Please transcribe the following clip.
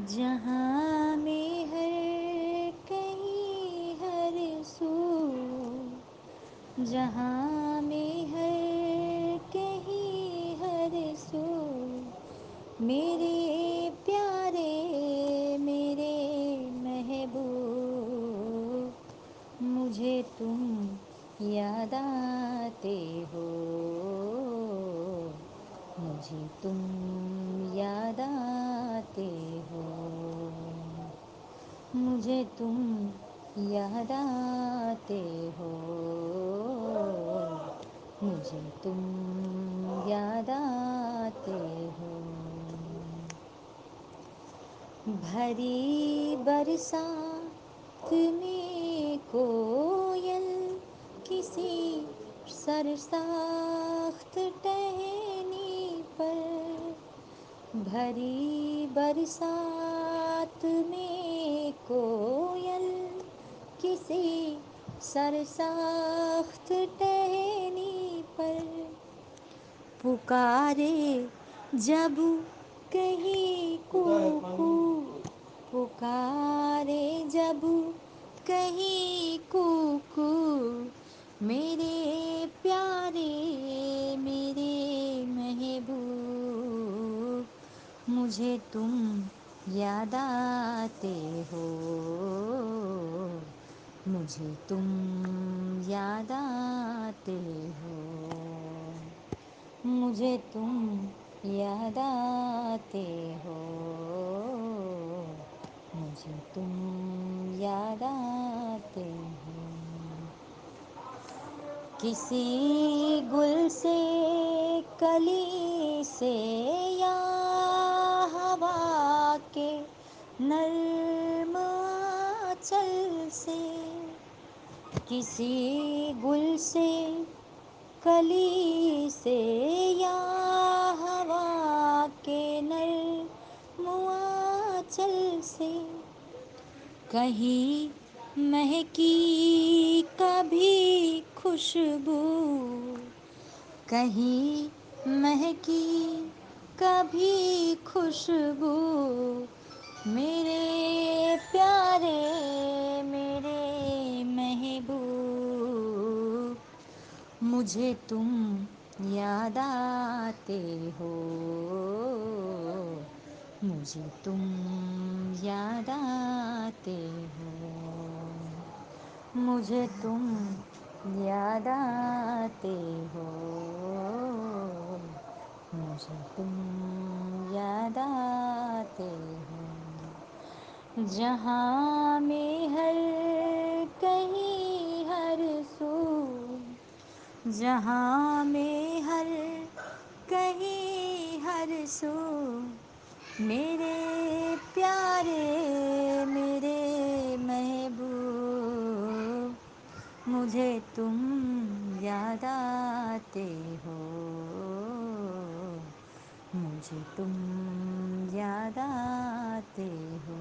جہاں میں ہر کہیں ہر سو، جہاں میں ہر کہیں ہر سو، میرے پیارے میرے محبوب، مجھے تم یاد آتے ہو، مجھے تم یاد آتے ہو، مجھے تم یاد آتے ہو، مجھے تم یاد آتے ہو۔ بھری برسات میں کوئل کسی سرساخت ٹہنی پر، بھری برسات میں کوئل کسی سرساخت ٹہنی پر، پکارے جب کہیں کوکو، پکارے جب کہیں کوکو، میرے پیارے میرے محبوب، مجھے تم یاد آتے ہو، مجھے تم یاد آتے ہو، مجھے تم یاد آتے ہو، مجھے تم یاد آتے ہو۔ کسی گل سے کلی سے، یا ہوا کے نرم آنچل سے، کسی گل سے کلی سے، یا ہوا کے نرم آنچل سے، کہیں مہکی کبھی خوشبو، کہیں مہکی کبھی خوشبو، میرے پیارے میرے محبوب، مجھے تم یاد آتے ہو، مجھے تم یاد آتے ہو، مجھے تم یاد آتے ہو، مجھے تم یاد آتے ہو۔ جہاں میں ہر کہیں ہر سو، جہاں میں ہر کہیں ہر سو، میرے پیارے میرے محبوب، مجھے تم یاد آتے ہو، مجھے تم یاد آتے ہو۔